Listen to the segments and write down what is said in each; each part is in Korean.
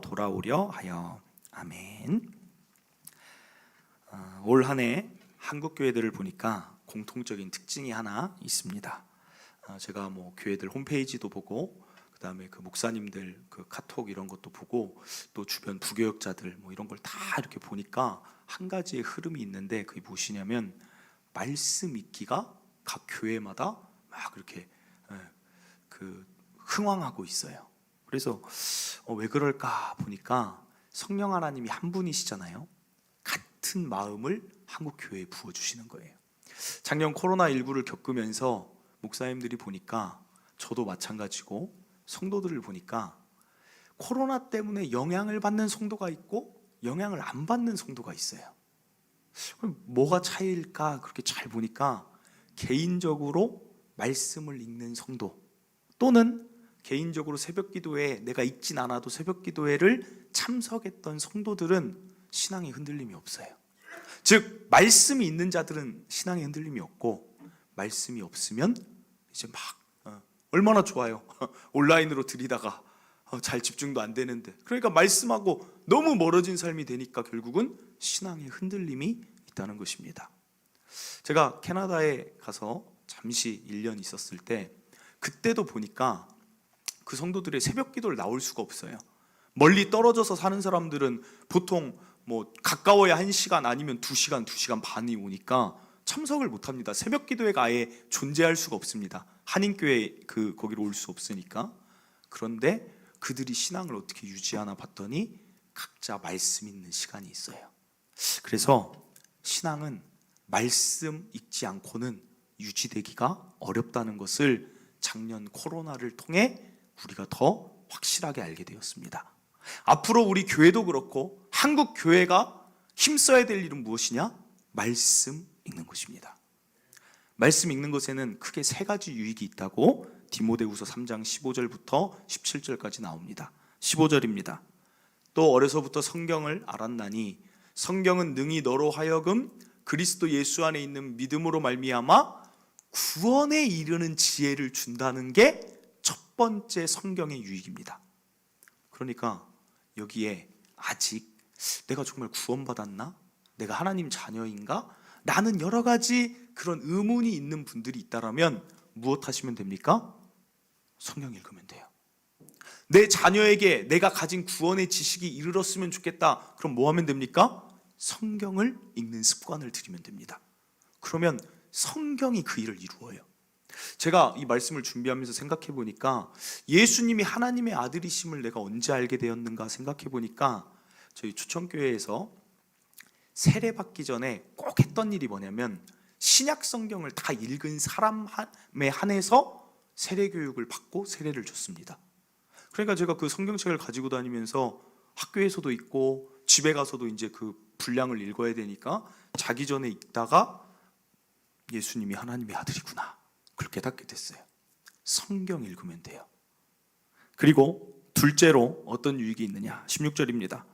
돌아오려 하여. 아멘. 올 한 해 한국 교회들을 보니까 공통적인 특징이 하나 있습니다. 제가 교회들 홈페이지도 보고, 그 다음에 그 목사님들 그 카톡 이런 것도 보고, 또 주변 부교역자들 이런 걸 다 이렇게 보니까 한 가지의 흐름이 있는데, 그게 무엇이냐면 말씀 읽기가 각 교회마다 막 이렇게 흥왕하고 있어요. 그래서 왜 그럴까 보니까 성령 하나님이 한 분이시잖아요. 같은 마음을 한국 교회에 부어주시는 거예요. 작년 코로나19를 겪으면서 목사님들이 보니까, 저도 마찬가지고 성도들을 보니까 코로나 때문에 영향을 받는 성도가 있고 영향을 안 받는 성도가 있어요. 그럼 뭐가 차이일까? 그렇게 잘 보니까 개인적으로 말씀을 읽는 성도, 또는 개인적으로 새벽기도에 내가 읽진 않아도 새벽기도회를 참석했던 성도들은 신앙의 흔들림이 없어요. 즉 말씀이 있는 자들은 신앙의 흔들림이 없고, 말씀이 없으면 이제 막 얼마나 좋아요. 온라인으로 드리다가 잘 집중도 안 되는데, 그러니까 말씀하고 너무 멀어진 삶이 되니까 결국은 신앙의 흔들림이 있다는 것입니다. 제가 캐나다에 가서 잠시 1년 있었을 때, 그때도 보니까 그 성도들의 새벽 기도를 나올 수가 없어요. 멀리 떨어져서 사는 사람들은 보통 가까워야 1시간 아니면 2시간, 2시간 반이 오니까 참석을 못합니다. 새벽 기도회가 아예 존재할 수가 없습니다. 한인교회 거기로 올 수 없으니까. 그런데 그들이 신앙을 어떻게 유지하나 봤더니 각자 말씀 읽는 시간이 있어요. 그래서 신앙은 말씀 읽지 않고는 유지되기가 어렵다는 것을 작년 코로나를 통해 우리가 더 확실하게 알게 되었습니다. 앞으로 우리 교회도 그렇고 한국 교회가 힘써야 될 일은 무엇이냐? 말씀 읽는 것입니다. 말씀 읽는 것에는 크게 3가지 유익이 있다고 디모데후서 3장 15절부터 17절까지 나옵니다. 15절입니다. 또 어려서부터 성경을 알았나니 성경은 능히 너로 하여금 그리스도 예수 안에 있는 믿음으로 말미암아 구원에 이르는 지혜를 준다는 게 첫 번째 성경의 유익입니다. 그러니까 여기에 아직 내가 정말 구원받았나? 내가 하나님 자녀인가? 라는 여러 가지 그런 의문이 있는 분들이 있다면 무엇 하시면 됩니까? 성경 읽으면 돼요. 내 자녀에게 내가 가진 구원의 지식이 이르렀으면 좋겠다. 그럼 뭐 하면 됩니까? 성경을 읽는 습관을 들이면 됩니다. 그러면 성경이 그 일을 이루어요. 제가 이 말씀을 준비하면서 생각해 보니까 예수님이 하나님의 아들이심을 내가 언제 알게 되었는가 생각해 보니까, 저희 초청교회에서 세례받기 전에 꼭 했던 일이 뭐냐면 신약 성경을 다 읽은 사람에 한해서 세례 교육을 받고 세례를 줬습니다. 그러니까 제가 그 성경책을 가지고 다니면서 학교에서도 읽고 집에 가서도 이제 그 분량을 읽어야 되니까 자기 전에 읽다가 예수님이 하나님의 아들이구나, 그걸 깨닫게 됐어요. 성경 읽으면 돼요. 그리고 둘째로 어떤 유익이 있느냐? 16절입니다.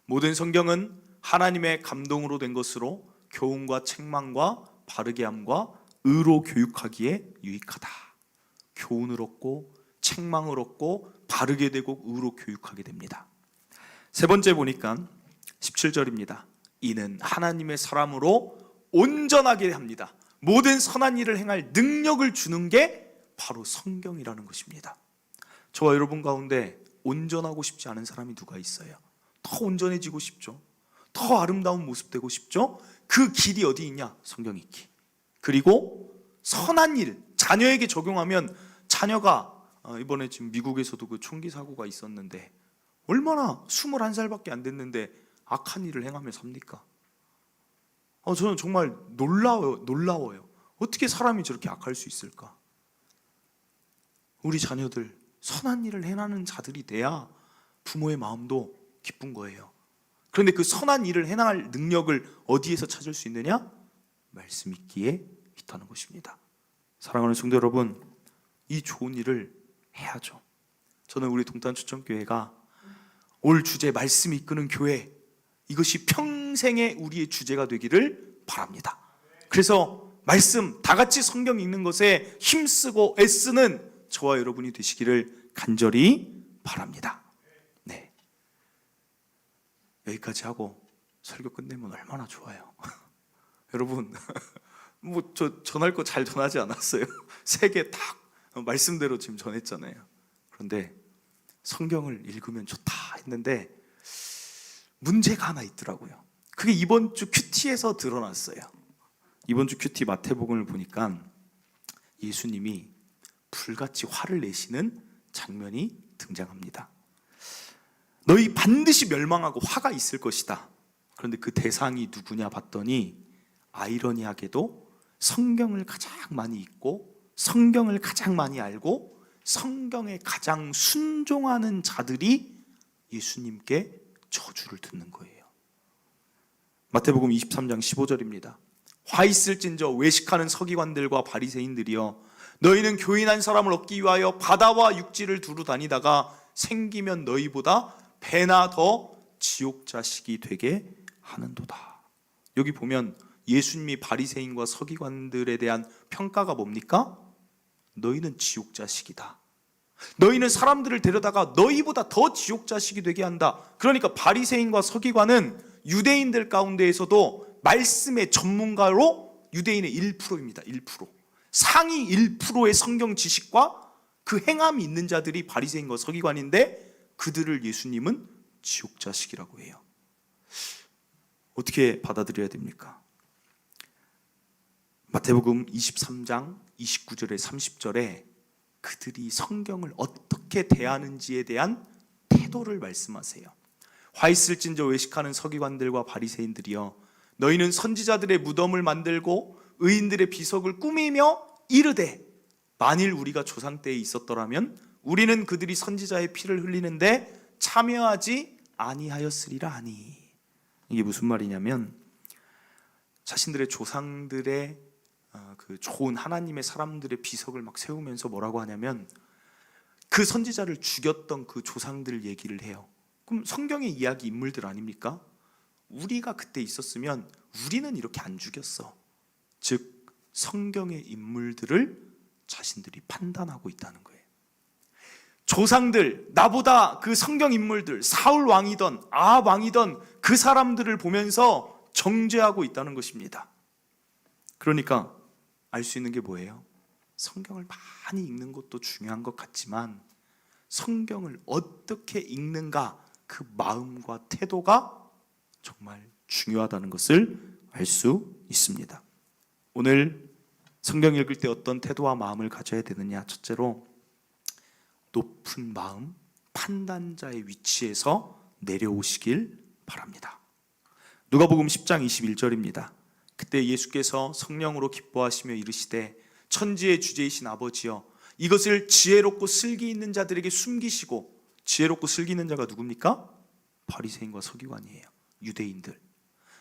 모든 성경은 하나님의 감동으로 된 것으로 교훈과 책망과 바르게 함과 의로 교육하기에 유익하다. 교훈을 얻고 책망을 얻고 바르게 되고 의로 교육하게 됩니다. 세 번째 보니까 17절입니다. 이는 하나님의 사람으로 온전하게 합니다. 모든 선한 일을 행할 능력을 주는 게 바로 성경이라는 것입니다. 저와 여러분 가운데 온전하고 싶지 않은 사람이 누가 있어요? 더 온전해지고 싶죠. 더 아름다운 모습 되고 싶죠. 그 길이 어디 있냐? 성경 읽기. 그리고 선한 일, 자녀에게 적용하면, 자녀가 이번에 지금 미국에서도 그 총기 사고가 있었는데 얼마나 21살밖에 안 됐는데 악한 일을 행하며 삽니까? 저는 정말 놀라워요. 어떻게 사람이 저렇게 악할 수 있을까? 우리 자녀들 선한 일을 행하는 자들이 돼야 부모의 마음도 기쁜 거예요. 그런데 그 선한 일을 행할 능력을 어디에서 찾을 수 있느냐? 말씀 읽기에 있다는 것입니다. 사랑하는 성도 여러분, 이 좋은 일을 해야죠. 저는 우리 동탄초청교회가 올 주제 말씀 이끄는 교회, 이것이 평생의 우리의 주제가 되기를 바랍니다. 그래서 말씀, 다 같이 성경 읽는 것에 힘쓰고 애쓰는 저와 여러분이 되시기를 간절히 바랍니다. 네. 여기까지 하고 설교 끝내면 얼마나 좋아요. 여러분, 뭐 저 전할 거 잘 전하지 않았어요? 세 개 딱 말씀대로 지금 전했잖아요. 그런데 성경을 읽으면 좋다 했는데 문제가 하나 있더라고요. 그게 이번 주 큐티에서 드러났어요. 이번 주 큐티 마태복음을 보니까 예수님이 불같이 화를 내시는 장면이 등장합니다. 너희 반드시 멸망하고 화가 있을 것이다. 그런데 그 대상이 누구냐 봤더니 아이러니하게도 성경을 가장 많이 읽고 성경을 가장 많이 알고 성경에 가장 순종하는 자들이 예수님께 저주를 듣는 거예요. 마태복음 23장 15절입니다. 화 있을진저 외식하는 서기관들과 바리새인들이여 너희는 교인한 사람을 얻기 위하여 바다와 육지를 두루 다니다가 생기면 너희보다 배나 더 지옥 자식이 되게 하는도다. 여기 보면 예수님이 바리새인과 서기관들에 대한 평가가 뭡니까? 너희는 지옥 자식이다. 너희는 사람들을 데려다가 너희보다 더 지옥 자식이 되게 한다. 그러니까 바리새인과 서기관은 유대인들 가운데에서도 말씀의 전문가로 유대인의 1%입니다. 1%. 상위 1%의 성경 지식과 그 행함이 있는 자들이 바리새인과 서기관인데 그들을 예수님은 지옥 자식이라고 해요. 어떻게 받아들여야 됩니까? 마태복음 23장 29절에 30절에 그들이 성경을 어떻게 대하는지에 대한 태도를 말씀하세요. 화 있을진저 외식하는 서기관들과 바리새인들이여 너희는 선지자들의 무덤을 만들고 의인들의 비석을 꾸미며 이르되 만일 우리가 조상 때에 있었더라면 우리는 그들이 선지자의 피를 흘리는데 참여하지 아니하였으리라 하니. 이게 무슨 말이냐면 자신들의 조상들의 그 좋은 하나님의 사람들의 비석을 막 세우면서 뭐라고 하냐면 그 선지자를 죽였던 그 조상들 얘기를 해요. 그럼 성경의 이야기 인물들 아닙니까? 우리가 그때 있었으면 우리는 이렇게 안 죽였어. 즉 성경의 인물들을 자신들이 판단하고 있다는 거예요. 조상들, 나보다 그 성경 인물들, 사울 왕이던 아합 왕이던 그 사람들을 보면서 정죄하고 있다는 것입니다. 그러니까 알 수 있는 게 뭐예요? 성경을 많이 읽는 것도 중요한 것 같지만 성경을 어떻게 읽는가, 그 마음과 태도가 정말 중요하다는 것을 알 수 있습니다. 오늘 성경 읽을 때 어떤 태도와 마음을 가져야 되느냐? 첫째로 높은 마음, 판단자의 위치에서 내려오시길 바랍니다. 누가복음 10장 21절입니다. 그때 예수께서 성령으로 기뻐하시며 이르시되 천지의 주제이신 아버지여 이것을 지혜롭고 슬기 있는 자들에게 숨기시고, 지혜롭고 슬기 있는 자가 누굽니까? 바리새인과 서기관이에요. 유대인들.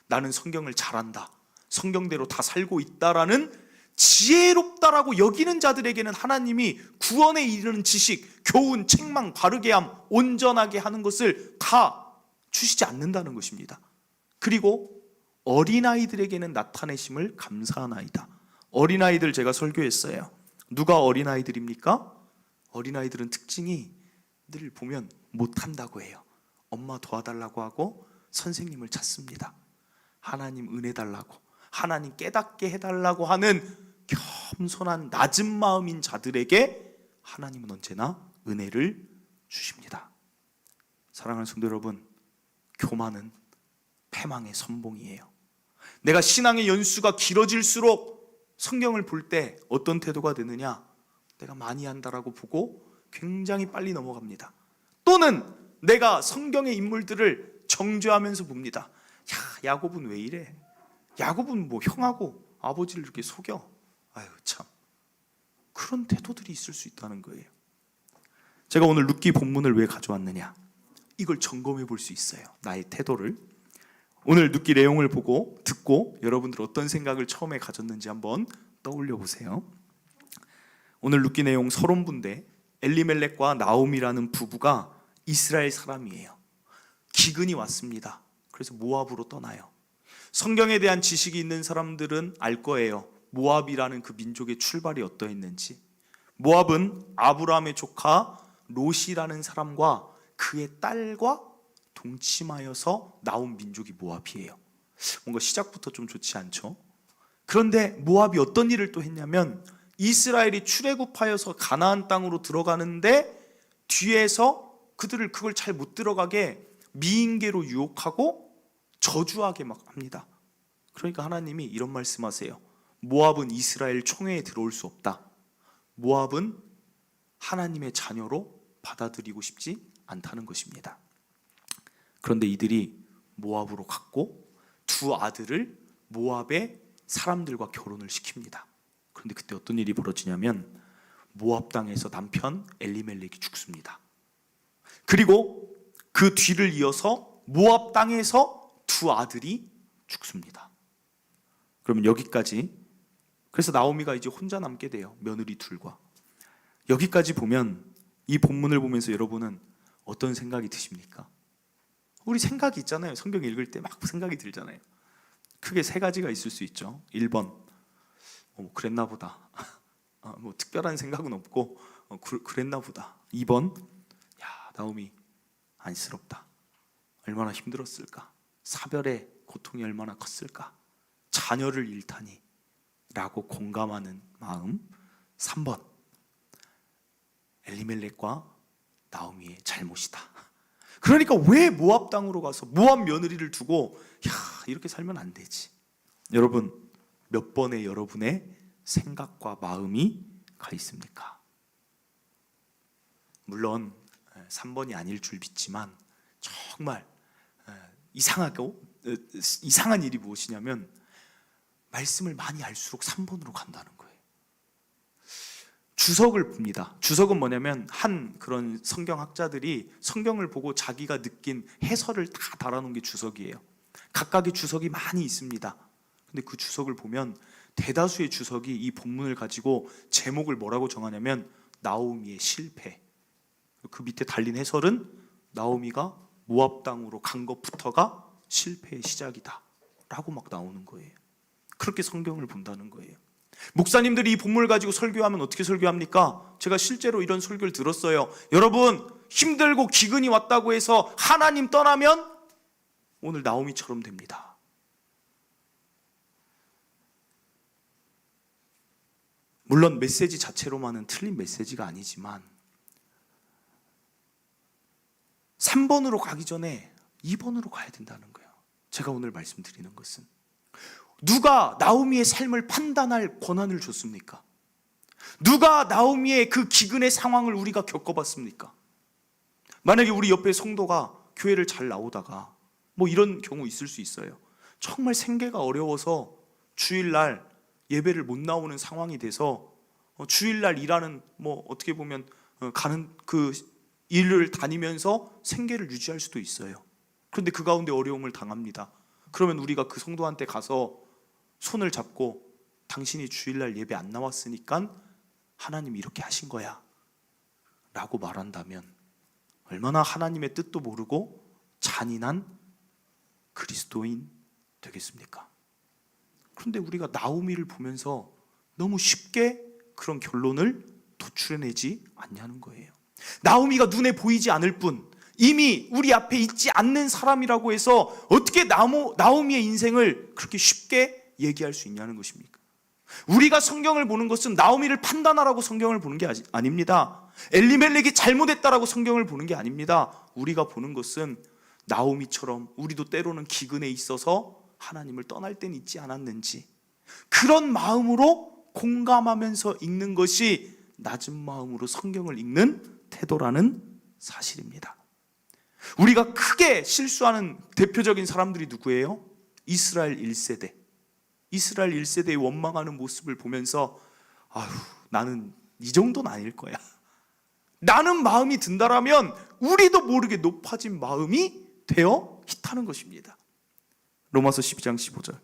나는 성경을 잘 안다, 성경대로 다 살고 있다라는 지혜롭다라고 여기는 자들에게는 하나님이 구원에 이르는 지식, 교훈, 책망, 바르게함, 온전하게 하는 것을 다 주시지 않는다는 것입니다. 그리고 어린아이들에게는 나타내심을 감사하나이다. 어린아이들 제가 설교했어요. 누가 어린아이들입니까? 어린아이들은 특징이 늘 보면 못한다고 해요. 엄마 도와달라고 하고 선생님을 찾습니다. 하나님 은혜 달라고, 하나님 깨닫게 해달라고 하는 겸손한 낮은 마음인 자들에게 하나님은 언제나 은혜를 주십니다. 사랑하는 성도 여러분, 교만은 패망의 선봉이에요. 내가 신앙의 연수가 길어질수록 성경을 볼 때 어떤 태도가 되느냐? 내가 많이 한다라고 보고 굉장히 빨리 넘어갑니다. 또는 내가 성경의 인물들을 정죄하면서 봅니다. 야곱은 왜 이래? 야곱은 뭐 형하고 아버지를 이렇게 속여? 아유 참, 그런 태도들이 있을 수 있다는 거예요. 제가 오늘 룻기 본문을 왜 가져왔느냐? 이걸 점검해 볼 수 있어요. 나의 태도를. 오늘 룻기 내용을 보고 듣고 여러분들 어떤 생각을 처음에 가졌는지 한번 떠올려 보세요. 오늘 룻기 내용 서론부인데 엘리멜렉과 나오미라는 부부가 이스라엘 사람이에요. 기근이 왔습니다. 그래서 모압으로 떠나요. 성경에 대한 지식이 있는 사람들은 알 거예요. 모압이라는 그 민족의 출발이 어떠했는지. 모압은 아브라함의 조카 롯이라는 사람과 그의 딸과 동침하여서 나온 민족이 모압이에요. 뭔가 시작부터 좀 좋지 않죠? 그런데 모압이 어떤 일을 또 했냐면 이스라엘이 출애굽하여서 가나안 땅으로 들어가는데 뒤에서 그걸 잘 못 들어가게 미인계로 유혹하고 저주하게 막 합니다. 그러니까 하나님이 이런 말씀하세요. 모압은 이스라엘 총회에 들어올 수 없다. 모압은 하나님의 자녀로 받아들이고 싶지 않다는 것입니다. 그런데 이들이 모압으로 갔고 두 아들을 모압의 사람들과 결혼을 시킵니다. 그런데 그때 어떤 일이 벌어지냐면 모압 땅에서 남편 엘리멜렉이 죽습니다. 그리고 그 뒤를 이어서 모압 땅에서 두 아들이 죽습니다. 그러면 여기까지, 그래서 나오미가 이제 혼자 남게 돼요. 며느리 둘과. 여기까지 보면 이 본문을 보면서 여러분은 어떤 생각이 드십니까? 우리 생각이 있잖아요. 성경 읽을 때 막 생각이 들잖아요. 크게 세 가지가 있을 수 있죠. 1번 그랬나 보다. 뭐 특별한 생각은 없고 그랬나 보다. 2번 야 나오미 안쓰럽다. 얼마나 힘들었을까. 사별의 고통이 얼마나 컸을까. 자녀를 잃다니 라고 공감하는 마음. 3번 엘리멜렉과 나오미의 잘못이다. 그러니까 왜 모압 땅으로 가서 모압 며느리를 두고 이렇게 살면 안 되지. 여러분 몇 번의 여러분의 생각과 마음이 가 있습니까? 물론 3번이 아닐 줄 믿지만 정말 이상한 일이 무엇이냐면 말씀을 많이 알수록 3번으로 간다는 거예요. 주석을 봅니다. 주석은 뭐냐면 한 그런 성경학자들이 성경을 보고 자기가 느낀 해설을 다 달아놓은 게 주석이에요. 각각의 주석이 많이 있습니다. 근데 그 주석을 보면 대다수의 주석이 이 본문을 가지고 제목을 뭐라고 정하냐면 나오미의 실패. 그 밑에 달린 해설은 나오미가 모압 땅으로 간 것부터가 실패의 시작이다 라고 막 나오는 거예요. 그렇게 성경을 본다는 거예요. 목사님들이 이 본문을 가지고 설교하면 어떻게 설교합니까? 제가 실제로 이런 설교를 들었어요. 여러분 힘들고 기근이 왔다고 해서 하나님 떠나면 오늘 나오미처럼 됩니다. 물론 메시지 자체로만은 틀린 메시지가 아니지만 3번으로 가기 전에 2번으로 가야 된다는 거예요. 제가 오늘 말씀드리는 것은 누가 나오미의 삶을 판단할 권한을 줬습니까? 누가 나오미의 그 기근의 상황을 우리가 겪어봤습니까? 만약에 우리 옆에 성도가 교회를 잘 나오다가 뭐 이런 경우 있을 수 있어요. 정말 생계가 어려워서 주일날 예배를 못 나오는 상황이 돼서 주일날 일하는 뭐 어떻게 보면 가는 그 일을 다니면서 생계를 유지할 수도 있어요. 그런데 그 가운데 어려움을 당합니다. 그러면 우리가 그 성도한테 가서 손을 잡고 당신이 주일날 예배 안 나왔으니까 하나님이 이렇게 하신 거야 라고 말한다면 얼마나 하나님의 뜻도 모르고 잔인한 그리스도인 되겠습니까? 그런데 우리가 나오미를 보면서 너무 쉽게 그런 결론을 도출해내지 않냐는 거예요. 나오미가 눈에 보이지 않을 뿐 이미 우리 앞에 있지 않는 사람이라고 해서 어떻게 나오미의 인생을 그렇게 쉽게 얘기할 수 있냐는 것입니까? 우리가 성경을 보는 것은 나오미를 판단하라고 성경을 보는 게 아닙니다. 엘리멜렉이 잘못했다라고 성경을 보는 게 아닙니다. 우리가 보는 것은 나오미처럼 우리도 때로는 기근에 있어서 하나님을 떠날 때는 있지 않았는지 그런 마음으로 공감하면서 읽는 것이 낮은 마음으로 성경을 읽는 태도라는 사실입니다. 우리가 크게 실수하는 대표적인 사람들이 누구예요? 이스라엘 1세대. 이스라엘 1세대의 원망하는 모습을 보면서 나는 이 정도는 아닐 거야 라는 마음이 든다라면 우리도 모르게 높아진 마음이 되어 히타는 것입니다. 로마서 12장 15절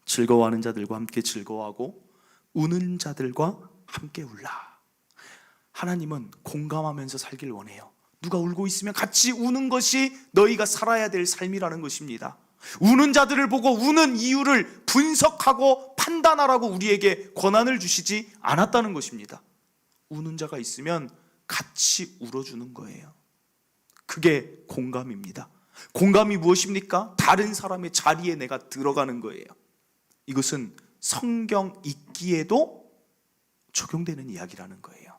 즐거워하는 자들과 함께 즐거워하고 우는 자들과 함께 울라. 하나님은 공감하면서 살길 원해요. 누가 울고 있으면 같이 우는 것이 너희가 살아야 될 삶이라는 것입니다. 우는 자들을 보고 우는 이유를 분석하고 판단하라고 우리에게 권한을 주시지 않았다는 것입니다. 우는 자가 있으면 같이 울어주는 거예요. 그게 공감입니다. 공감이 무엇입니까? 다른 사람의 자리에 내가 들어가는 거예요. 이것은 성경 읽기에도 적용되는 이야기라는 거예요.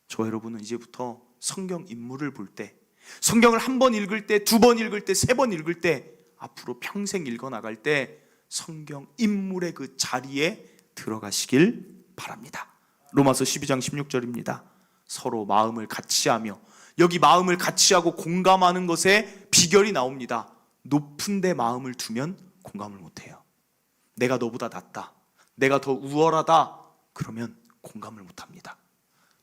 저와 여러분은 이제부터 성경 인물을 볼 때, 성경을 한 번 읽을 때, 두 번 읽을 때, 세 번 읽을 때, 앞으로 평생 읽어 나갈 때 성경 인물의 그 자리에 들어가시길 바랍니다. 로마서 12장 16절입니다. 서로 마음을 같이 하며, 여기 마음을 같이 하고 공감하는 것에 비결이 나옵니다. 높은 데 마음을 두면 공감을 못해요. 내가 너보다 낫다, 내가 더 우월하다, 그러면 공감을 못합니다.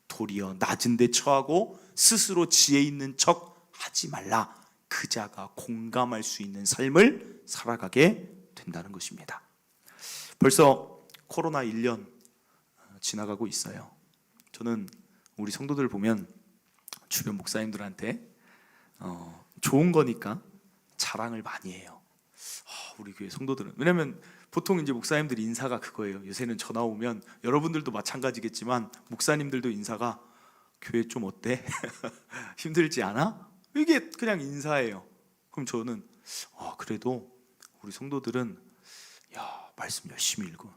도리어 낮은 데 처하고 스스로 지혜 있는 척 하지 말라. 그 자가 공감할 수 있는 삶을 살아가게 된다는 것입니다. 벌써 코로나 1년 지나가고 있어요. 저는 우리 성도들 보면 주변 목사님들한테 좋은 거니까 자랑을 많이 해요. 우리 교회 성도들은, 왜냐면 보통 이제 목사님들 인사가 그거예요. 요새는 전화 오면, 여러분들도 마찬가지겠지만 목사님들도 인사가 교회 좀 어때? 힘들지 않아? 이게 그냥 인사예요. 그럼 저는 그래도 우리 성도들은 말씀 열심히 읽어,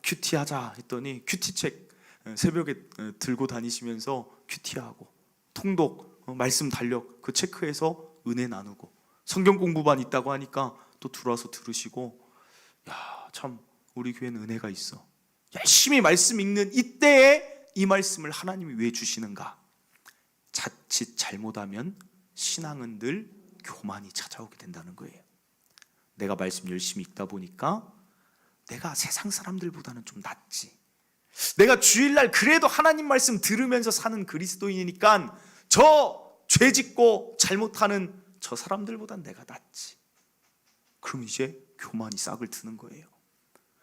큐티하자 했더니 큐티책 새벽에 들고 다니시면서 큐티하고, 통독, 말씀 달력 그 체크해서 은혜 나누고, 성경 공부반 있다고 하니까 또 들어와서 들으시고, 참 우리 교회는 은혜가 있어. 열심히 말씀 읽는 이때에 이 말씀을 하나님이 왜 주시는가? 자칫 잘못하면 신앙은 늘 교만이 찾아오게 된다는 거예요. 내가 말씀 열심히 읽다 보니까 내가 세상 사람들보다는 좀 낫지, 내가 주일날 그래도 하나님 말씀 들으면서 사는 그리스도인이니까 저 죄짓고 잘못하는 저 사람들보단 내가 낫지. 그럼 이제 교만이 싹을 트는 거예요.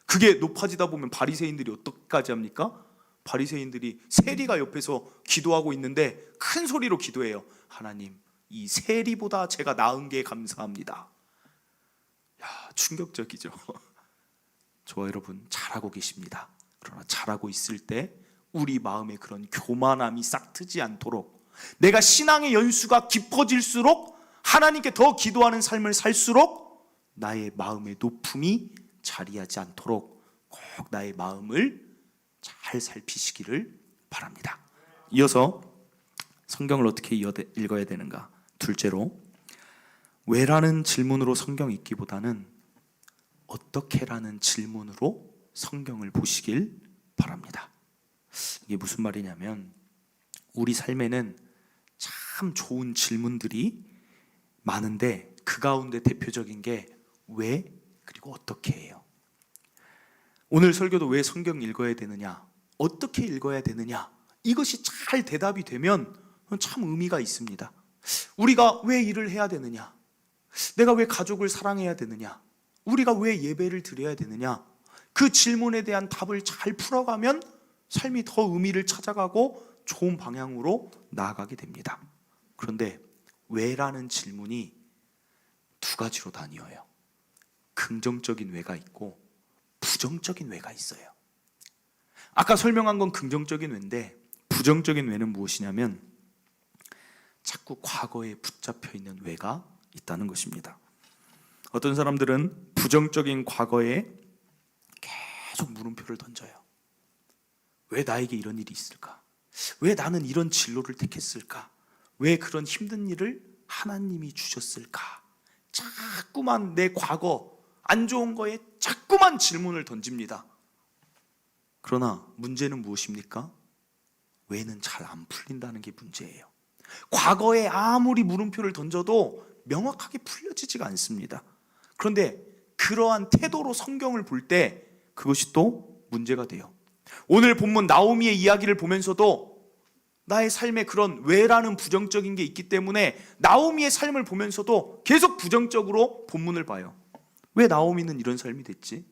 그게 높아지다 보면 바리새인들이 어떻게까지 합니까? 바리새인들이 세리가 옆에서 기도하고 있는데 큰 소리로 기도해요. 하나님, 이 세리보다 제가 나은 게 감사합니다. 충격적이죠. 저와 여러분 잘하고 계십니다. 그러나 잘하고 있을 때 우리 마음에 그런 교만함이 싹 트지 않도록, 내가 신앙의 연수가 깊어질수록, 하나님께 더 기도하는 삶을 살수록 나의 마음의 높음이 자리하지 않도록 꼭 나의 마음을 잘 살피시기를 바랍니다. 이어서 성경을 어떻게 읽어야 되는가? 둘째로, 왜라는 질문으로 성경 읽기보다는 어떻게라는 질문으로 성경을 보시길 바랍니다. 이게 무슨 말이냐면, 우리 삶에는 참 좋은 질문들이 많은데 그 가운데 대표적인 게 왜 그리고 어떻게예요. 오늘 설교도 왜 성경 읽어야 되느냐, 어떻게 읽어야 되느냐, 이것이 잘 대답이 되면 참 의미가 있습니다. 우리가 왜 일을 해야 되느냐, 내가 왜 가족을 사랑해야 되느냐, 우리가 왜 예배를 드려야 되느냐, 그 질문에 대한 답을 잘 풀어가면 삶이 더 의미를 찾아가고 좋은 방향으로 나아가게 됩니다. 그런데 왜라는 질문이 두 가지로 나뉘어요. 긍정적인 왜가 있고 부정적인 왜가 있어요. 아까 설명한 건 긍정적인 왜인데, 부정적인 왜는 무엇이냐면 자꾸 과거에 붙잡혀 있는 왜가 있다는 것입니다. 어떤 사람들은 부정적인 과거에 계속 물음표를 던져요. 왜 나에게 이런 일이 있을까? 왜 나는 이런 진로를 택했을까? 왜 그런 힘든 일을 하나님이 주셨을까? 자꾸만 내 과거 안 좋은 거에 자꾸만 질문을 던집니다. 그러나 문제는 무엇입니까? 왜는 잘 안 풀린다는 게 문제예요. 과거에 아무리 물음표를 던져도 명확하게 풀려지지가 않습니다. 그런데 그러한 태도로 성경을 볼 때 그것이 또 문제가 돼요. 오늘 본문 나오미의 이야기를 보면서도 나의 삶에 그런 왜라는 부정적인 게 있기 때문에 나오미의 삶을 보면서도 계속 부정적으로 본문을 봐요. 왜 나오미는 이런 삶이 됐지?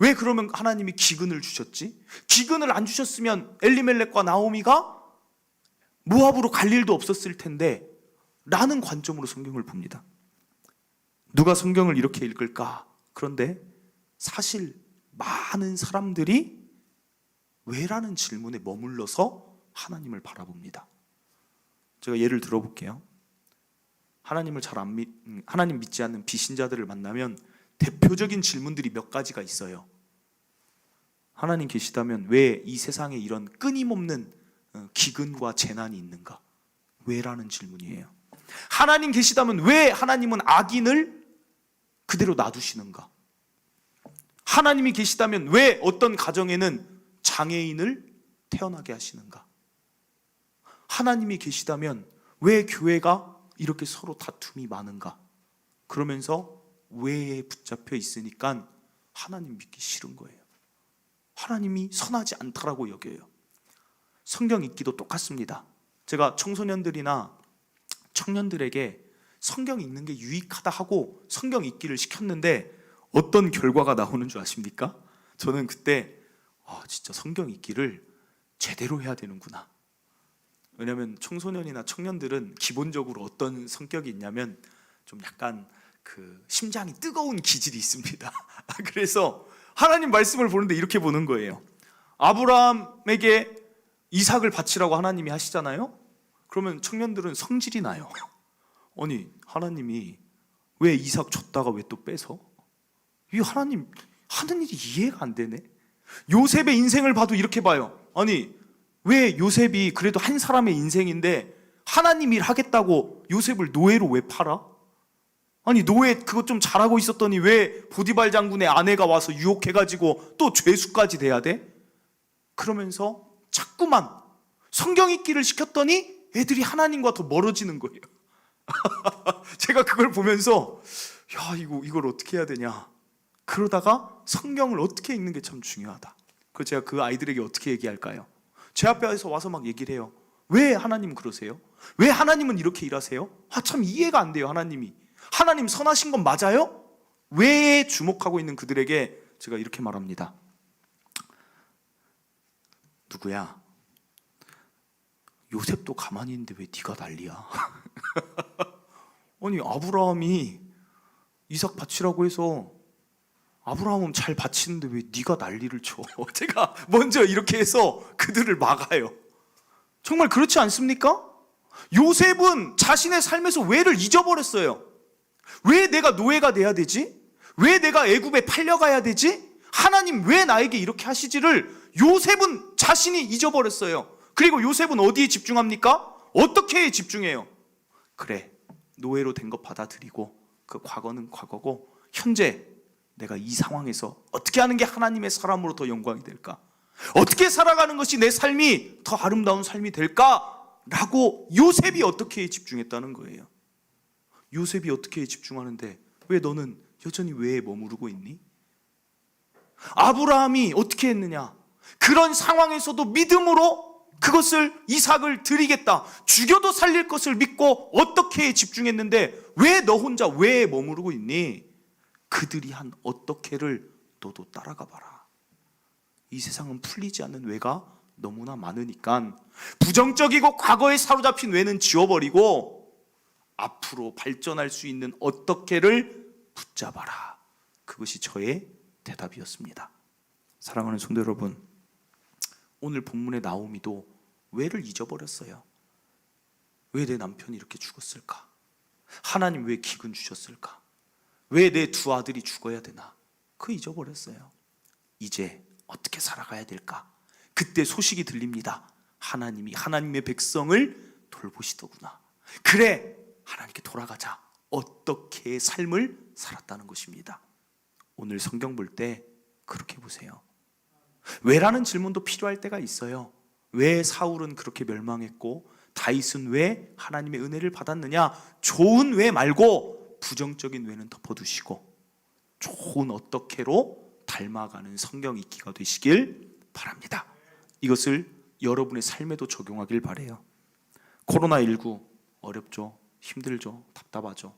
왜 그러면 하나님이 기근을 주셨지? 기근을 안 주셨으면 엘리멜렉과 나오미가 모압으로 갈 일도 없었을 텐데 라는 관점으로 성경을 봅니다. 누가 성경을 이렇게 읽을까? 그런데 사실 많은 사람들이 왜라는 질문에 머물러서 하나님을 바라봅니다. 제가 예를 들어볼게요. 하나님 믿지 않는 비신자들을 만나면 대표적인 질문들이 몇 가지가 있어요. 하나님 계시다면 왜 이 세상에 이런 끊임없는 기근과 재난이 있는가? 왜라는 질문이에요. 하나님 계시다면 왜 하나님은 악인을 그대로 놔두시는가? 하나님이 계시다면 왜 어떤 가정에는 장애인을 태어나게 하시는가? 하나님이 계시다면 왜 교회가 이렇게 서로 다툼이 많은가? 그러면서 왜에 붙잡혀 있으니까 하나님 믿기 싫은 거예요. 하나님이 선하지 않다라고 여겨요. 성경 읽기도 똑같습니다. 제가 청소년들이나 청년들에게 성경 읽는 게 유익하다 하고 성경 읽기를 시켰는데 어떤 결과가 나오는 줄 아십니까? 저는 그때 진짜 성경 읽기를 제대로 해야 되는구나. 왜냐하면 청소년이나 청년들은 기본적으로 어떤 성격이 있냐면 좀 약간 심장이 뜨거운 기질이 있습니다. 그래서 하나님 말씀을 보는데 이렇게 보는 거예요. 아브라함에게 이삭을 바치라고 하나님이 하시잖아요. 그러면 청년들은 성질이 나요. 아니 하나님이 왜 이삭 줬다가 왜 또 빼서? 이 하나님 하는 일이 이해가 안 되네. 요셉의 인생을 봐도 이렇게 봐요. 아니 왜 요셉이 그래도 한 사람의 인생인데 하나님 일 하겠다고 요셉을 노예로 왜 팔아? 아니 노예 그것 좀 잘하고 있었더니 왜 보디발 장군의 아내가 와서 유혹해가지고 또 죄수까지 돼야 돼? 그러면서 자꾸만 성경 읽기를 시켰더니 애들이 하나님과 더 멀어지는 거예요. 제가 그걸 보면서 이걸 어떻게 해야 되냐. 그러다가 성경을 어떻게 읽는 게 참 중요하다. 그래서 제가 그 아이들에게 어떻게 얘기할까요? 제 앞에서 와서 막 얘기를 해요. 왜 하나님 그러세요? 왜 하나님은 이렇게 일하세요? 참 이해가 안 돼요. 하나님 선하신 건 맞아요? 왜 주목하고 있는 그들에게 제가 이렇게 말합니다. 누구야? 요셉도 가만히 있는데 왜 네가 난리야? 아니 아브라함이 이삭 바치라고 해서 아브라함은 잘 바치는데 왜 네가 난리를 쳐? 제가 먼저 이렇게 해서 그들을 막아요. 정말 그렇지 않습니까? 요셉은 자신의 삶에서 왜를 잊어버렸어요. 왜 내가 노예가 돼야 되지? 왜 내가 애굽에 팔려가야 되지? 하나님 왜 나에게 이렇게 하시지를 요셉은 자신이 잊어버렸어요. 그리고 요셉은 어디에 집중합니까? 어떻게 집중해요? 그래, 노예로 된 거 받아들이고 그 과거는 과거고 현재 내가 이 상황에서 어떻게 하는 게 하나님의 사람으로 더 영광이 될까? 어떻게 살아가는 것이 내 삶이 더 아름다운 삶이 될까? 라고 요셉이 어떻게 집중했다는 거예요. 요셉이 어떻게 집중하는데 왜 너는 여전히 왜에 머무르고 있니? 아브라함이 어떻게 했느냐? 그런 상황에서도 믿음으로 그것을 이삭을 드리겠다. 죽여도 살릴 것을 믿고 어떻게 집중했는데 왜 너 혼자 왜에 머무르고 있니? 그들이 한 어떻게를 너도 따라가 봐라. 이 세상은 풀리지 않는 왜가 너무나 많으니까 부정적이고 과거에 사로잡힌 왜는 지워버리고 앞으로 발전할 수 있는 어떻게를 붙잡아라. 그것이 저의 대답이었습니다. 사랑하는 성도 여러분, 오늘 본문의 나오미도 왜를 잊어버렸어요. 왜 내 남편이 이렇게 죽었을까? 하나님 왜 기근 주셨을까? 왜 내 두 아들이 죽어야 되나? 그거 잊어버렸어요. 이제 어떻게 살아가야 될까? 그때 소식이 들립니다. 하나님이 하나님의 백성을 돌보시더구나. 그래, 하나님께 돌아가자. 어떻게 삶을 살았다는 것입니다. 오늘 성경 볼 때 그렇게 보세요. 왜라는 질문도 필요할 때가 있어요. 왜 사울은 그렇게 멸망했고 다윗은 왜 하나님의 은혜를 받았느냐? 좋은 왜 말고 부정적인 왜는 덮어두시고 좋은 어떻게로 닮아가는 성경 읽기가 되시길 바랍니다. 이것을 여러분의 삶에도 적용하길 바라요. 코로나19 어렵죠. 힘들죠. 답답하죠.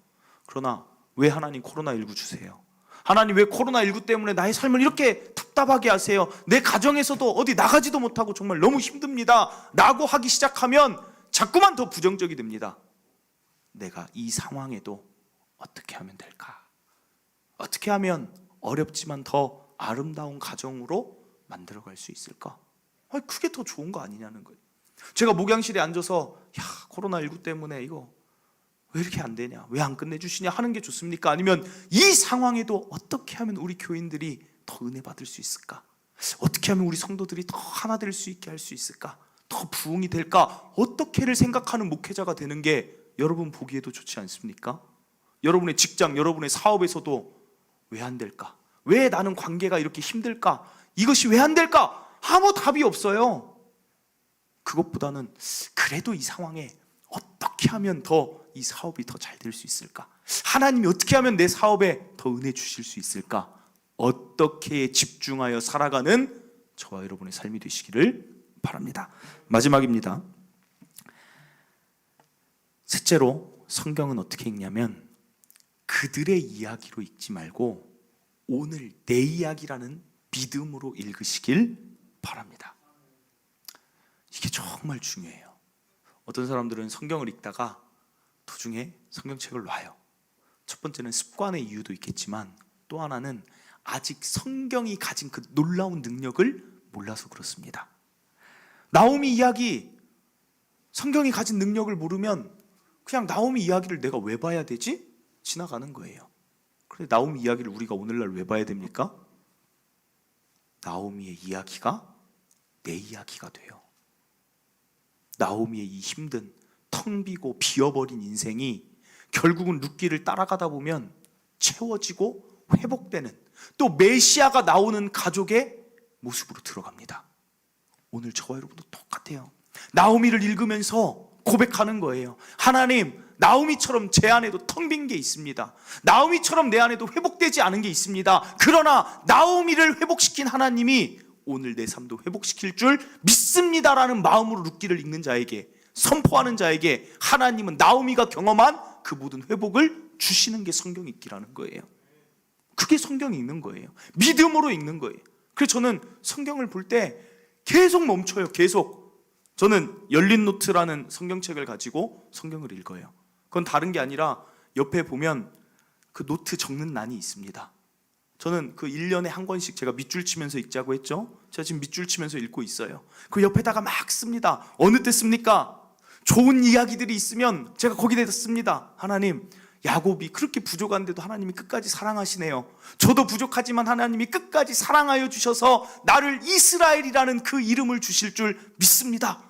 그러나 왜 하나님 코로나19 주세요? 하나님 왜 코로나19 때문에 나의 삶을 이렇게 답답하게 하세요? 내 가정에서도 어디 나가지도 못하고 정말 너무 힘듭니다 라고 하기 시작하면 자꾸만 더 부정적이 됩니다. 내가 이 상황에도 어떻게 하면 될까? 어떻게 하면 어렵지만 더 아름다운 가정으로 만들어갈 수 있을까? 그게 더 좋은 거 아니냐는 거예요. 제가 목양실에 앉아서 코로나19 때문에 이거 왜 이렇게 안 되냐, 왜 안 끝내주시냐 하는 게 좋습니까? 아니면 이 상황에도 어떻게 하면 우리 교인들이 더 은혜 받을 수 있을까? 어떻게 하면 우리 성도들이 더 하나 될 수 있게 할 수 있을까? 더 부흥이 될까? 어떻게를 생각하는 목회자가 되는 게 여러분 보기에도 좋지 않습니까? 여러분의 직장, 여러분의 사업에서도 왜 안 될까? 왜 나는 관계가 이렇게 힘들까? 이것이 왜 안 될까? 아무 답이 없어요. 그것보다는 그래도 이 상황에 어떻게 하면 더 이 사업이 더 잘 될 수 있을까? 하나님이 어떻게 하면 내 사업에 더 은혜 주실 수 있을까? 어떻게 집중하여 살아가는 저와 여러분의 삶이 되시기를 바랍니다. 마지막입니다. 셋째로, 성경은 어떻게 읽냐면 그들의 이야기로 읽지 말고 오늘 내 이야기라는 믿음으로 읽으시길 바랍니다. 이게 정말 중요해요. 어떤 사람들은 성경을 읽다가 도중에 성경책을 놔요. 첫 번째는 습관의 이유도 있겠지만 또 하나는 아직 성경이 가진 그 놀라운 능력을 몰라서 그렇습니다. 나오미 이야기, 성경이 가진 능력을 모르면 그냥 나오미 이야기를 내가 왜 봐야 되지? 지나가는 거예요. 그런데 나오미 이야기를 우리가 오늘날 왜 봐야 됩니까? 나오미의 이야기가 내 이야기가 돼요. 나오미의 이 힘든 텅 비고 비어버린 인생이 결국은 룻기를 따라가다 보면 채워지고 회복되는, 또 메시아가 나오는 가족의 모습으로 들어갑니다. 오늘 저와 여러분도 똑같아요. 나오미를 읽으면서 고백하는 거예요. 하나님, 나오미처럼 제 안에도 텅 빈 게 있습니다. 나오미처럼 내 안에도 회복되지 않은 게 있습니다. 그러나 나오미를 회복시킨 하나님이 오늘 내 삶도 회복시킬 줄 믿습니다라는 마음으로 룻기를 읽는 자에게, 선포하는 자에게 하나님은 나오미가 경험한 그 모든 회복을 주시는 게 성경 읽기라는 거예요. 그게 성경 읽는 거예요. 믿음으로 읽는 거예요. 그래서 저는 성경을 볼 때 계속 멈춰요. 계속. 저는 열린 노트라는 성경책을 가지고 성경을 읽어요. 그건 다른 게 아니라 옆에 보면 그 노트 적는 란이 있습니다. 저는 그 1년에 한 권씩 제가 밑줄 치면서 읽자고 했죠. 제가 지금 밑줄 치면서 읽고 있어요. 그 옆에다가 막 씁니다. 어느 때 씁니까? 좋은 이야기들이 있으면 제가 거기다 씁니다. 하나님, 야곱이 그렇게 부족한데도 하나님이 끝까지 사랑하시네요. 저도 부족하지만 하나님이 끝까지 사랑하여 주셔서 나를 이스라엘이라는 그 이름을 주실 줄 믿습니다.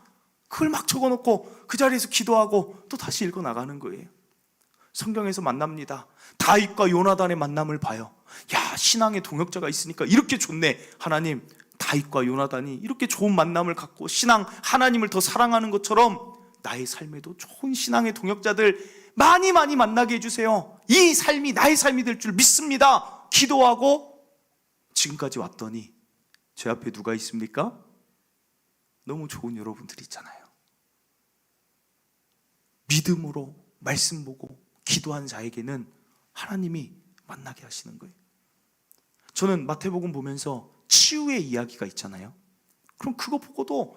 그걸 막 적어놓고 그 자리에서 기도하고 또 다시 읽어 나가는 거예요. 성경에서 만납니다. 다윗과 요나단의 만남을 봐요. 야, 신앙의 동역자가 있으니까 이렇게 좋네. 하나님, 다윗과 요나단이 이렇게 좋은 만남을 갖고 신앙, 하나님을 더 사랑하는 것처럼 나의 삶에도 좋은 신앙의 동역자들 많이 만나게 해주세요. 이 삶이 나의 삶이 될 줄 믿습니다. 기도하고 지금까지 왔더니 제 앞에 누가 있습니까? 너무 좋은 여러분들이 있잖아요. 믿음으로 말씀 보고 기도한 자에게는 하나님이 만나게 하시는 거예요. 저는 마태복음 보면서 치유의 이야기가 있잖아요. 그럼 그거 보고도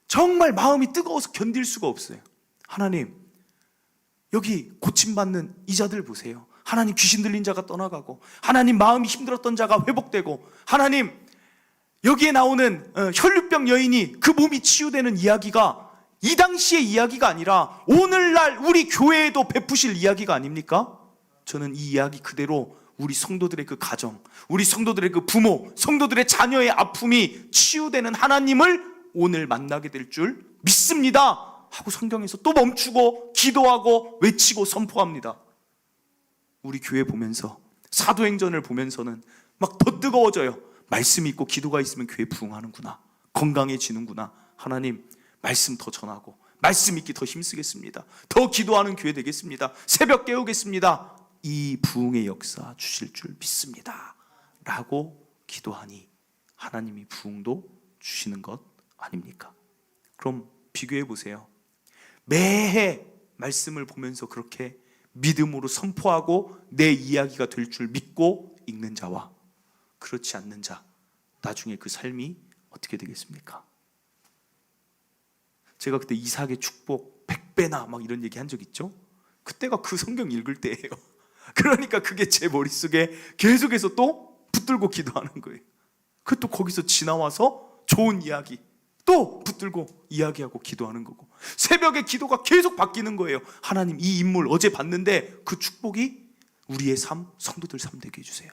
정말 마음이 뜨거워서 견딜 수가 없어요. 하나님, 여기 고침받는 이자들 보세요. 하나님, 귀신 들린 자가 떠나가고, 하나님, 마음이 힘들었던 자가 회복되고, 하나님, 여기에 나오는 혈류병 여인이 그 몸이 치유되는 이야기가 이 당시의 이야기가 아니라 오늘날 우리 교회에도 베푸실 이야기가 아닙니까? 저는 이 이야기 그대로 우리 성도들의 그 가정, 우리 성도들의 그 부모, 성도들의 자녀의 아픔이 치유되는 하나님을 오늘 만나게 될 줄 믿습니다 하고 성경에서 또 멈추고 기도하고 외치고 선포합니다. 우리 교회 보면서, 사도행전을 보면서는 막 더 뜨거워져요. 말씀이 있고 기도가 있으면 교회 부흥하는구나, 건강해지는구나. 하나님, 말씀 더 전하고 말씀 있기 더 힘쓰겠습니다. 더 기도하는 교회 되겠습니다. 새벽 깨우겠습니다. 이 부흥의 역사 주실 줄 믿습니다 라고 기도하니 하나님이 부흥도 주시는 것 아닙니까? 그럼 비교해 보세요. 매해 말씀을 보면서 그렇게 믿음으로 선포하고 내 이야기가 될 줄 믿고 읽는 자와 그렇지 않는 자, 나중에 그 삶이 어떻게 되겠습니까? 제가 그때 이삭의 축복 100배나 막 이런 얘기 한 적 있죠? 그때가 그 성경 읽을 때예요. 그러니까 그게 제 머릿속에 계속해서 또 붙들고 기도하는 거예요. 그 또 거기서 지나와서 좋은 이야기, 또 붙들고 이야기하고 기도하는 거고, 새벽에 기도가 계속 바뀌는 거예요. 하나님, 이 인물 어제 봤는데 그 축복이 우리의 삶, 성도들 삶 되게 해주세요.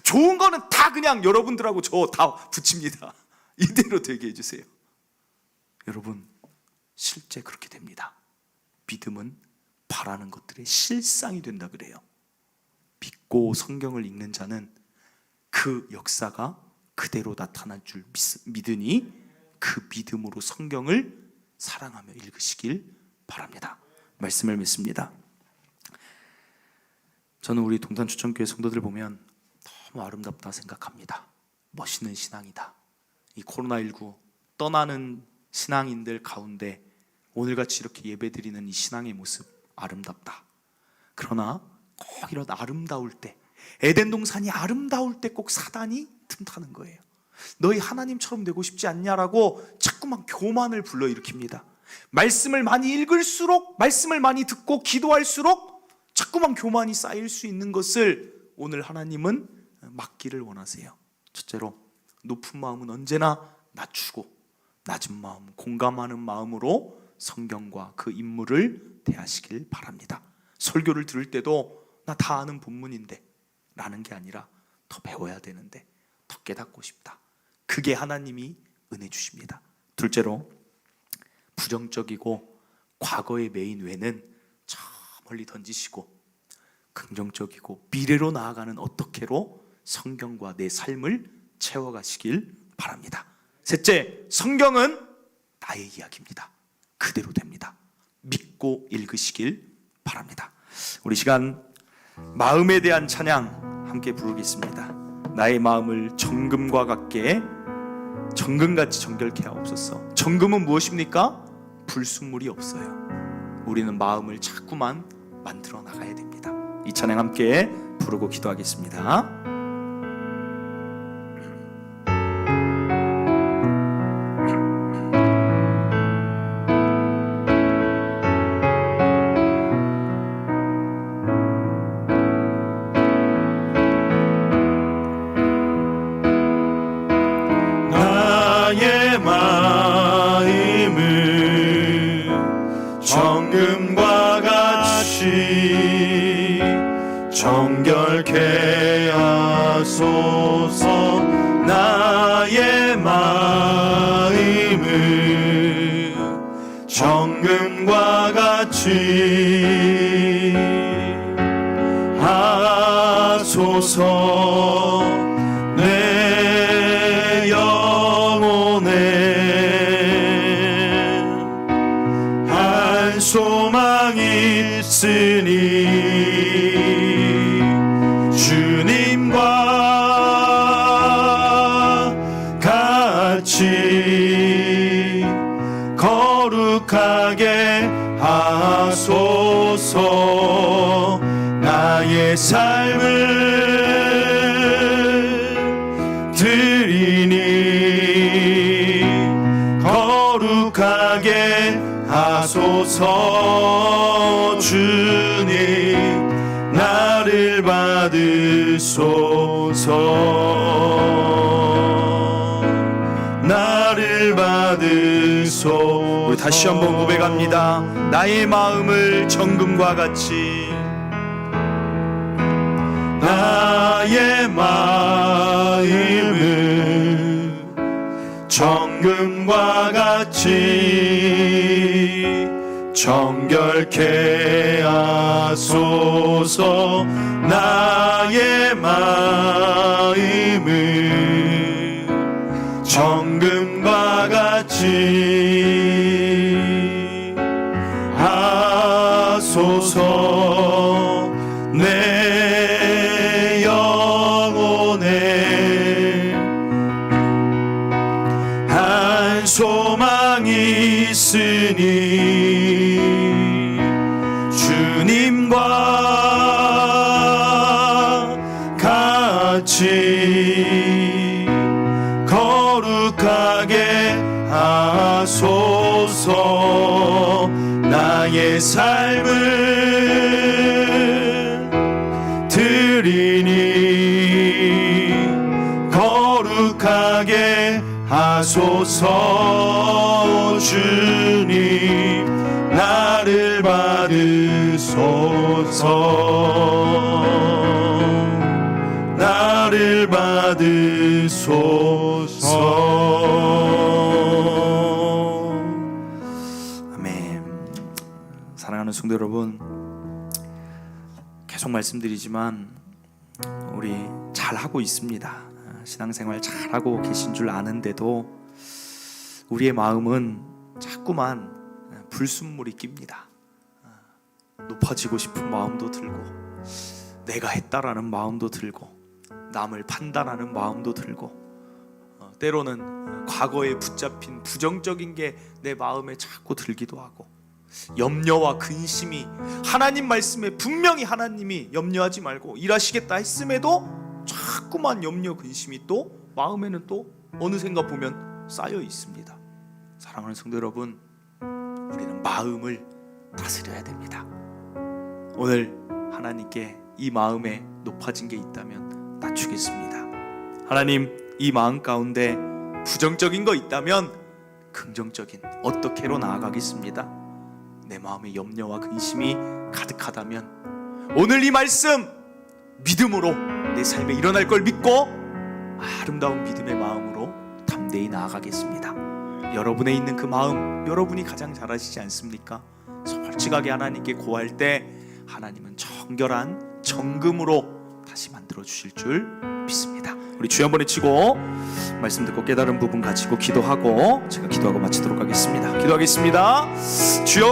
좋은 거는 다 그냥 여러분들하고 저 다 붙입니다. 이대로 되게 해주세요. 여러분, 실제 그렇게 됩니다. 믿음은 바라는 것들의 실상이 된다 그래요. 믿고 성경을 읽는 자는 그 역사가 그대로 나타날 줄 믿으니 그 믿음으로 성경을 사랑하며 읽으시길 바랍니다. 말씀을 믿습니다. 저는 우리 동탄초청교회 성도들 보면 너무 아름답다 생각합니다. 멋있는 신앙이다. 이 코로나19 떠나는 신앙인들 가운데 오늘같이 이렇게 예배드리는 이 신앙의 모습 아름답다. 그러나 꼭 이런 아름다울 때, 에덴 동산이 아름다울 때 꼭 사단이 틈타는 거예요. 너희 하나님처럼 되고 싶지 않냐라고 자꾸만 교만을 불러일으킵니다. 말씀을 많이 읽을수록, 말씀을 많이 듣고 기도할수록 자꾸만 교만이 쌓일 수 있는 것을 오늘 하나님은 막기를 원하세요. 첫째로, 높은 마음은 언제나 낮추고 낮은 마음, 공감하는 마음으로 성경과 그 인물을 대하시길 바랍니다. 설교를 들을 때도 나 다 아는 본문인데 라는 게 아니라 더 배워야 되는데, 더 깨닫고 싶다. 그게 하나님이 은혜 주십니다. 둘째로, 부정적이고 과거의 메인 외는 저 멀리 던지시고 긍정적이고 미래로 나아가는 어떻게로 성경과 내 삶을 채워가시길 바랍니다. 셋째, 성경은 나의 이야기입니다. 그대로 됩니다. 믿고 읽으시길 바랍니다. 우리 시간 마음에 대한 찬양 함께 부르겠습니다. 나의 마음을 정금과 같게 정금같이 정결케 하옵소서. 정금은 무엇입니까? 불순물이 없어요. 우리는 마음을 자꾸만 만들어 나가야 됩니다. 이 찬양 함께 부르고 기도하겠습니다. 나의 마음을 정금과 같이 정결케 하소서. 나의 마음을 정금과 같이 하소서. 내 영혼에 한 소망이 있으니 주님과 같이 거룩하게 하소서. 나의 삶을 드리니 거룩하게 하소서. 주님 나를 받으소서. 나를 받으소서. 우리 다시 한번 고백합니다. 나의 마음을 정금과 같이, 나의 마음을 정금과 같이 정결케 하소서. 나의 마음을 정금과 같이 하소서. 내 영혼에 한 소망이 있으니 주님과 같이 거룩하게 하소서. 나의 삶을 드리니 거룩하게 하소서. 주님 나를 받으소서 나를 받으소서. 아멘. 사랑하는 성도 여러분, 계속 말씀드리지만 우리 잘하고 있습니다. 신앙생활 잘하고 계신 줄 아는데도 우리의 마음은 자꾸만 불순물이 낍니다. 높아지고 싶은 마음도 들고, 내가 했다라는 마음도 들고, 남을 판단하는 마음도 들고, 때로는 과거에 붙잡힌 부정적인 게 내 마음에 자꾸 들기도 하고, 염려와 근심이, 하나님 말씀에 분명히 하나님이 염려하지 말고 일하시겠다 했음에도 자꾸만 염려 근심이 또 마음에는 또 어느샌가 보면 쌓여 있습니다. 사랑하는 성도 여러분, 우리는 마음을 다스려야 됩니다. 오늘 하나님께 이 마음에 높아진 게 있다면 낮추겠습니다. 하나님, 이 마음 가운데 부정적인 거 있다면 긍정적인 어떻게로 나아가겠습니다. 내 마음에 염려와 근심이 가득하다면 오늘 이 말씀 믿음으로 내 삶에 일어날 걸 믿고 아름다운 믿음의 마음으로 담대히 나아가겠습니다. 여러분에 있는 그 마음, 여러분이 가장 잘 아시지 않습니까? 솔직하게 하나님께 고할 때 하나님은 정결한 정금으로 다시 만들어 주실 줄 믿습니다. 우리 주여 한번 외치고 말씀 듣고 깨달은 부분 가지고 기도하고 제가 기도하고 마치도록 하겠습니다. 기도하겠습니다. 주여,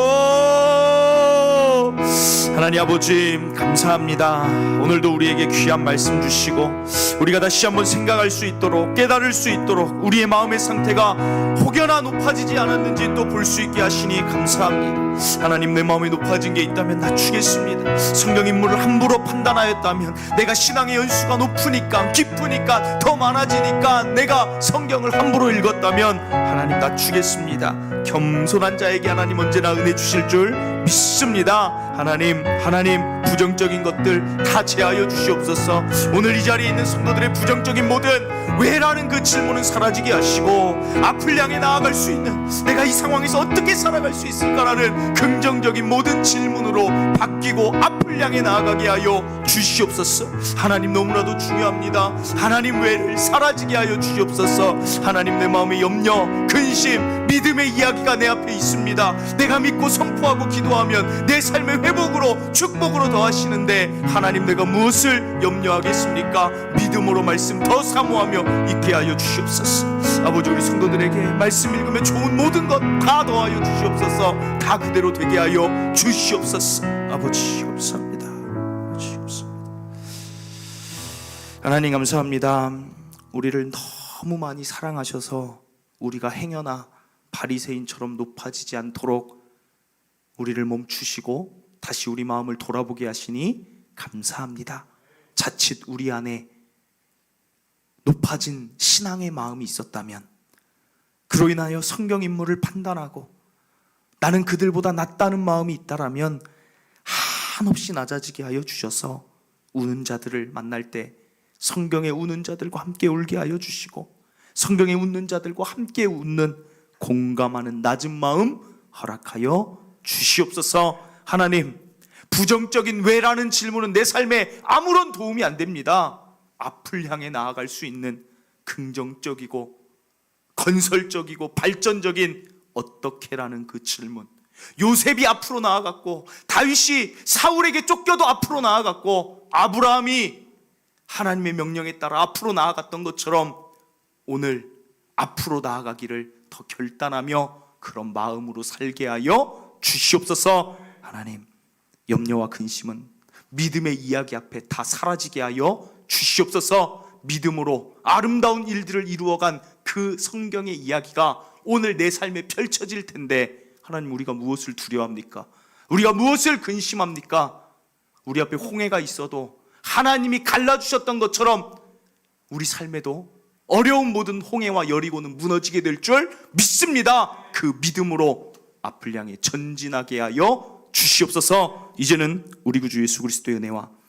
하나님 아버지 감사합니다. 오늘도 우리에게 귀한 말씀 주시고 우리가 다시 한번 생각할 수 있도록, 깨달을 수 있도록, 우리의 마음의 상태가 혹여나 높아지지 않았는지 또 볼 수 있게 하시니 감사합니다. 하나님, 내 마음에 높아진 게 있다면 낮추겠습니다. 성경 인물을 함부로 판단하였다면, 내가 신앙의 연수가 높으니까, 깊으니까, 더 많아지니까 내가 성경을 함부로 읽었다면 하나님 낮추겠습니다. 겸손한 자에게 하나님 언제나 은혜 주실 줄 믿습니다. 하나님 부정적인 것들 다 제하여 주시옵소서. 오늘 이 자리에 있는 성도들의 부정적인 모든 왜라는 그 질문은 사라지게 하시고, 앞을 향해 나아갈 수 있는, 내가 이 상황에서 어떻게 살아갈 수 있을까라는 긍정적인 모든 질문으로 바뀌고 앞을 향해 나아가게 하여 주시옵소서. 하나님, 너무나도 중요합니다. 하나님 왜를 사라지게 하여 주시옵소서. 하나님, 내 마음의 염려, 근심, 믿음의 이야기가 내 앞에 있습니다. 내가 믿고 선포하고 기도하면 내 삶의 회복으로, 축복으로 더하시는데 하나님, 내가 무엇을 염려하겠습니까? 믿음으로 말씀 더 사모하며 있게 하여 주시옵소서. 아버지, 우리 성도들에게 말씀 읽으면 좋은 모든 것 다 더하여 주시옵소서. 다 그대로 되게 하여 주시옵소서. 아버지 감사합니다. 아버지 감사합니다. 하나님 감사합니다. 우리를 너무 많이 사랑하셔서 우리가 행여나 바리새인처럼 높아지지 않도록 우리를 멈추시고 다시 우리 마음을 돌아보게 하시니 감사합니다. 자칫 우리 안에 높아진 신앙의 마음이 있었다면, 그로 인하여 성경 인물을 판단하고 나는 그들보다 낫다는 마음이 있다라면 한없이 낮아지게 하여 주셔서 우는 자들을 만날 때 성경에 우는 자들과 함께 울게 하여 주시고, 성경에 웃는 자들과 함께 웃는, 공감하는 낮은 마음 허락하여 주시옵소서. 하나님, 부정적인 왜라는 질문은 내 삶에 아무런 도움이 안 됩니다. 앞을 향해 나아갈 수 있는 긍정적이고 건설적이고 발전적인 어떻게라는 그 질문, 요셉이 앞으로 나아갔고, 다윗이 사울에게 쫓겨도 앞으로 나아갔고, 아브라함이 하나님의 명령에 따라 앞으로 나아갔던 것처럼 오늘 앞으로 나아가기를 더 결단하며 그런 마음으로 살게 하여 주시옵소서. 하나님, 염려와 근심은 믿음의 이야기 앞에 다 사라지게 하여 주시옵소서. 믿음으로 아름다운 일들을 이루어간 그 성경의 이야기가 오늘 내 삶에 펼쳐질 텐데, 하나님, 우리가 무엇을 두려워합니까? 우리가 무엇을 근심합니까? 우리 앞에 홍해가 있어도 하나님이 갈라주셨던 것처럼 우리 삶에도 어려운 모든 홍해와 여리고는 무너지게 될 줄 믿습니다. 그 믿음으로 앞을 향해 전진하게 하여 주시옵소서. 이제는 우리 구주 예수 그리스도의 은혜와